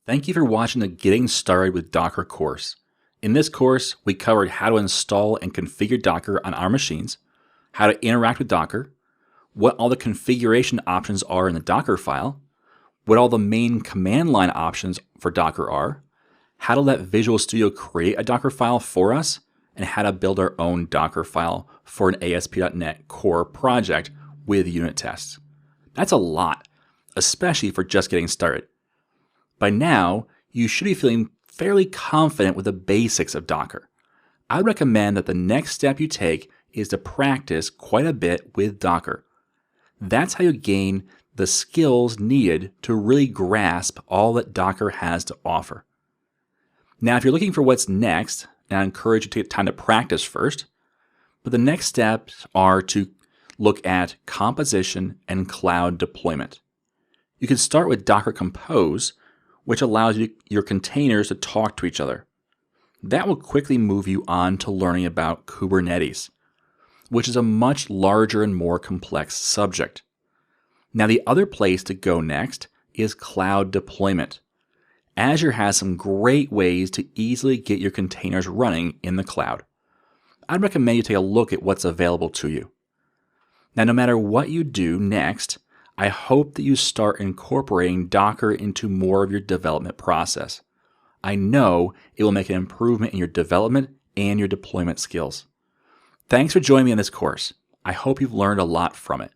Thank you for watching the Getting Started with Docker course. In this course, we covered how to install and configure Docker on our machines, how to interact with Docker, what all the configuration options are in the Docker file, what all the main command line options for Docker are, how to let Visual Studio create a Docker file for us, and how to build our own Docker file for an ASP.NET Core project with unit tests. That's a lot, especially for just getting started. By now, you should be feeling fairly confident with the basics of Docker. I would recommend that the next step you take is to practice quite a bit with Docker. That's how you gain the skills needed to really grasp all that Docker has to offer. Now, if you're looking for what's next, and I encourage you to take time to practice first, but the next steps are to look at composition and cloud deployment. You can start with Docker Compose, which allows your containers to talk to each other. That will quickly move you on to learning about Kubernetes, which is a much larger and more complex subject. Now, the other place to go next is cloud deployment. Azure has some great ways to easily get your containers running in the cloud. I'd recommend you take a look at what's available to you. Now, no matter what you do next, I hope that you start incorporating Docker into more of your development process. I know it will make an improvement in your development and your deployment skills. Thanks for joining me in this course. I hope you've learned a lot from it.